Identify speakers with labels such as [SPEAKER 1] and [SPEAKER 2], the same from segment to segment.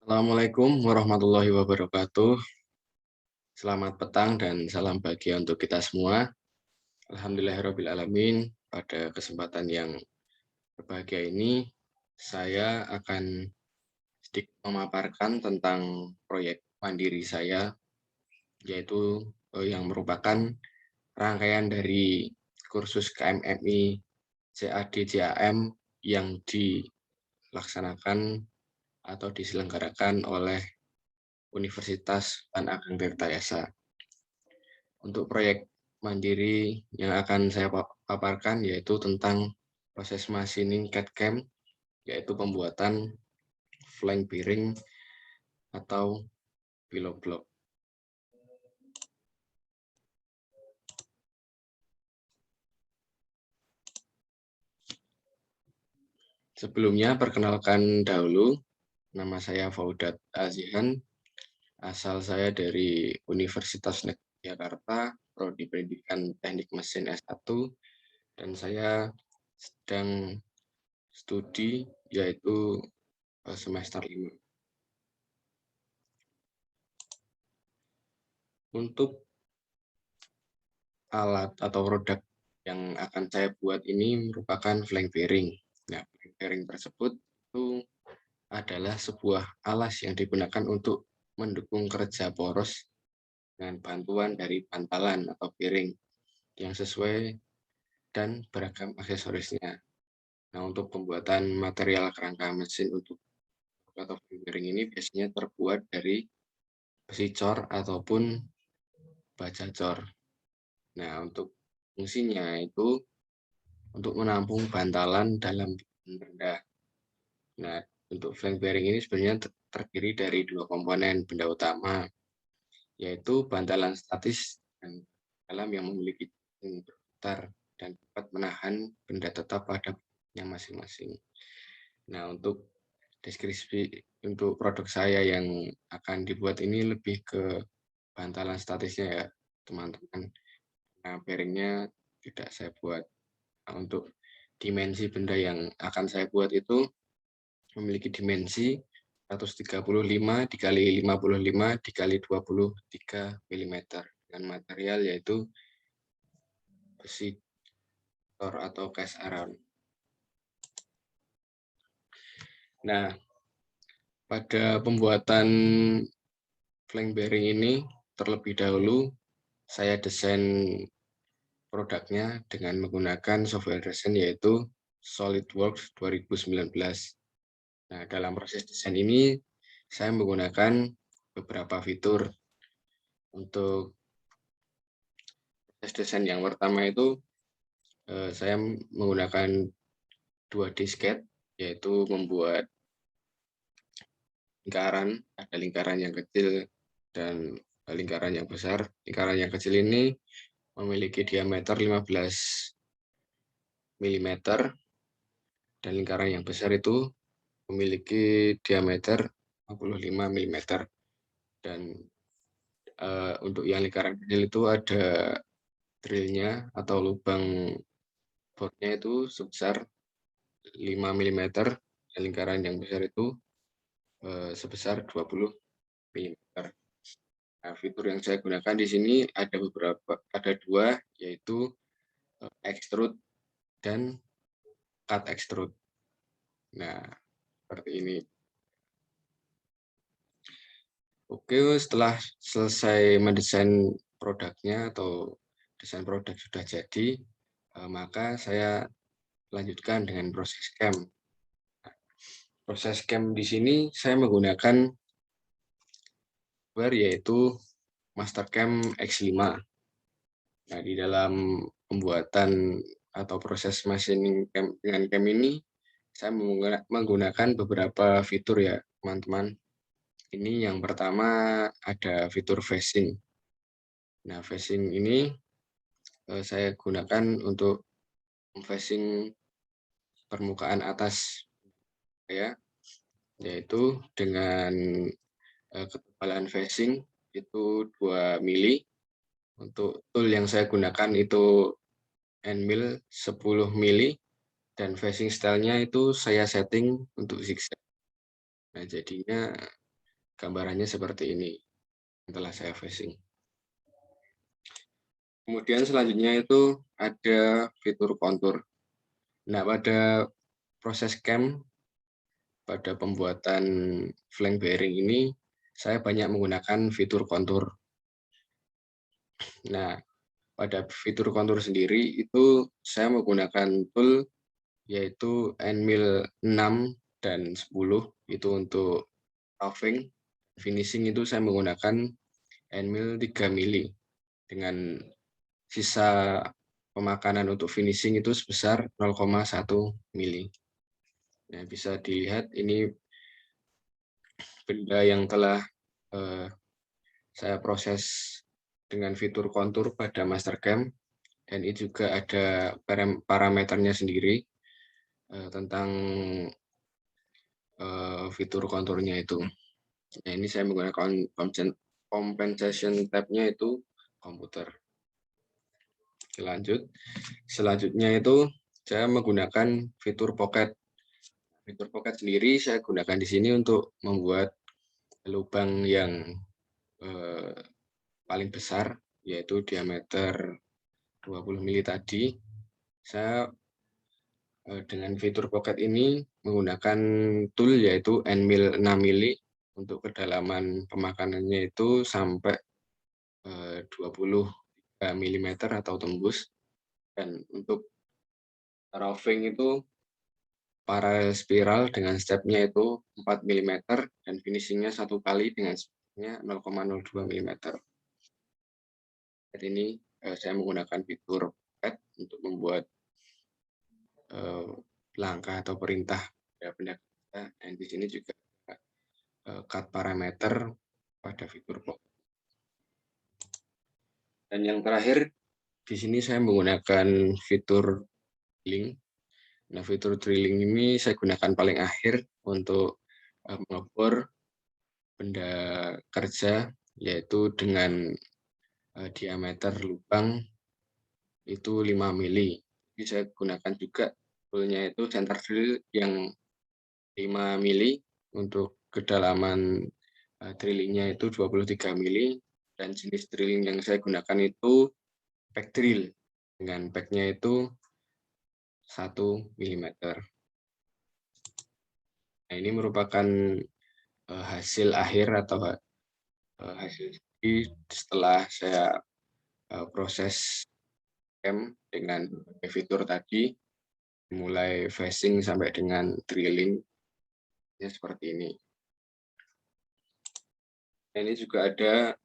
[SPEAKER 1] Assalamualaikum warahmatullahi wabarakatuh. Selamat petang dan salam bahagia untuk kita semua. Alhamdulillahirrabbilalamin. Pada kesempatan yang berbahagia ini, saya akan sedikit memaparkan tentang proyek mandiri saya, yaitu yang merupakan rangkaian dari kursus KMMI CAD/CAM yang dilaksanakan atau diselenggarakan oleh Universitas Van Ageng Tirtayasa. Untuk proyek mandiri yang akan saya paparkan yaitu tentang proses machining CAD/CAM, yaitu pembuatan flank bearing atau pillow block. Sebelumnya, perkenalkan dahulu, nama saya Faudat Azihan, asal saya dari Universitas Negeri Jakarta, Prodi Pendidikan Teknik Mesin S1, dan saya sedang studi yaitu semester 5. Untuk alat atau produk yang akan saya buat ini merupakan flank bearing. Nah, flank bearing tersebut itu adalah sebuah alas yang digunakan untuk mendukung kerja poros dengan bantuan dari bantalan atau bearing yang sesuai dan beragam aksesorisnya. Nah, untuk pembuatan material kerangka mesin untuk atau flank bearing ini biasanya terbuat dari besi cor ataupun baja cor. Nah, untuk fungsinya itu untuk menampung bantalan dalam benda. Nah, untuk flank bearing ini sebenarnya terdiri dari dua komponen benda utama, yaitu bantalan statis dan dalam yang memiliki berputar dan dapat menahan benda tetap pada yang masing-masing. Nah, untuk deskripsi untuk produk saya yang akan dibuat ini lebih ke bantalan statisnya ya, teman-teman. Nah, bearingnya tidak saya buat. Nah, untuk dimensi benda yang akan saya buat itu memiliki dimensi 135 dikali 55 dikali 23 mm dengan material yaitu besi tor atau cast iron. Nah, pada pembuatan flank bearing ini terlebih dahulu saya desain produknya dengan menggunakan software desain yaitu SolidWorks 2019. Nah, dalam proses desain ini saya menggunakan beberapa fitur. Untuk proses desain yang pertama itu saya menggunakan 2D sketch, yaitu membuat lingkaran, ada lingkaran yang kecil dan lingkaran yang besar. Lingkaran yang kecil ini memiliki diameter 15 mm dan lingkaran yang besar itu memiliki diameter 55 mm. Dan untuk yang lingkaran kecil itu ada drillnya atau lubang bornya itu sebesar 5 mm dan lingkaran yang besar itu sebesar 20 mm. Nah, fitur yang saya gunakan di sini ada dua, yaitu extrude dan cut extrude. Nah, seperti ini. Oke, setelah selesai mendesain produknya atau desain produk sudah jadi, maka saya lanjutkan dengan proses CAM. Proses CAM di sini saya menggunakan software yaitu Mastercam X5. Nah, di dalam pembuatan atau proses machining dengan CAM ini, saya menggunakan beberapa fitur ya, teman-teman. Ini yang pertama ada fitur facing. Nah, facing ini saya gunakan untuk facing permukaan atas ya, yaitu dengan ketebalan facing itu 2 mili. Untuk tool yang saya gunakan itu N-mill 10 mili dan facing style-nya itu saya setting untuk zigzag. Nah, jadinya gambarannya seperti ini setelah saya facing. Kemudian selanjutnya itu ada fitur kontur. Nah, pada proses CAM, pada pembuatan flank bearing ini, saya banyak menggunakan fitur kontur. Nah, pada fitur kontur sendiri itu saya menggunakan tool yaitu Nmil 6 dan 10 itu untuk roughing. Finishing itu saya menggunakan Nmil 3 mili dengan sisa pemakanan untuk finishing itu sebesar 0,1 mili. Nah, bisa dilihat ini benda yang telah saya proses dengan fitur kontur pada Mastercam, dan ini juga ada parameternya sendiri tentang fitur konturnya itu. Nah, ini saya menggunakan compensation tab-nya itu komputer. Lanjut. Selanjutnya itu saya menggunakan fitur pocket. Fitur pocket sendiri saya gunakan di sini untuk membuat lubang yang paling besar, yaitu diameter 20 mili tadi. Saya dengan fitur pocket ini menggunakan tool yaitu Nmil 6 mili untuk kedalaman pemakanannya itu sampai 23 mm atau tembus. Dan untuk roughing itu paralel spiral dengan stepnya itu 4 mm dan finishingnya satu kali dengan stepnya 0,02 mm. Jadi ini saya menggunakan fitur pocket untuk membuat langkah atau perintah benda kita, dan di sini juga cut parameter pada fitur pocket. Dan yang terakhir di sini saya menggunakan fitur drilling. Nah, fitur drilling ini saya gunakan paling akhir untuk mengebor benda kerja, yaitu dengan diameter lubang itu 5 mili. Jadi saya gunakan juga toolnya itu center drill yang 5 mili, untuk kedalaman drillingnya itu 23 mili, dan jenis drilling yang saya gunakan itu pack drill dengan packnya itu 1 mm. Nah, ini merupakan hasil akhir atau hasil setelah saya proses CAM dengan fitur tadi, mulai facing sampai dengan drilling, ya seperti ini. Nah, ini juga ada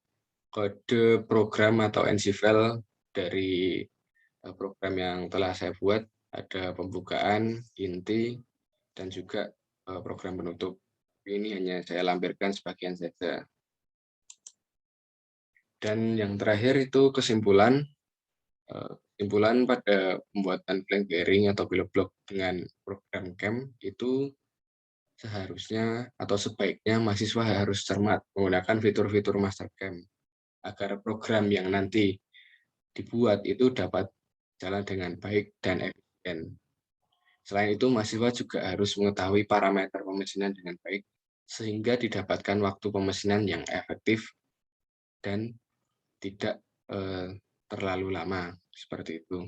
[SPEAKER 1] kode program atau NC-file dari program yang telah saya buat. Ada pembukaan, inti, dan juga program penutup. Ini hanya saya lampirkan sebagian saja. Dan yang terakhir itu kesimpulan. Kesimpulan pada pembuatan flank bearing atau pilot block dengan program CAM itu seharusnya atau sebaiknya mahasiswa harus cermat menggunakan fitur-fitur Mastercam agar program yang nanti dibuat itu dapat jalan dengan baik dan efisien. Selain itu, mahasiswa juga harus mengetahui parameter pemesinan dengan baik sehingga didapatkan waktu pemesinan yang efektif dan tidak terlalu lama, seperti itu.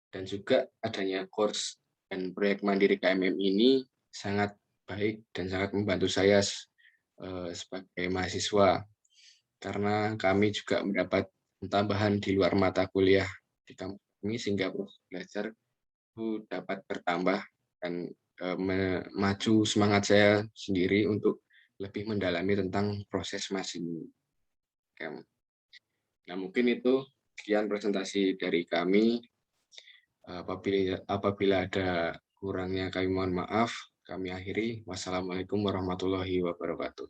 [SPEAKER 1] Dan juga adanya course dan proyek mandiri KMM ini sangat baik dan sangat membantu saya sebagai mahasiswa, karena kami juga mendapat tambahan di luar mata kuliah di kampus kami, sehingga proses belajar itu dapat bertambah dan memacu semangat saya sendiri untuk lebih mendalami tentang proses masing CAM. Nah, mungkin itu sekian presentasi dari kami. Apabila ada kurangnya kami mohon maaf. Kami akhiri. Wassalamualaikum warahmatullahi wabarakatuh.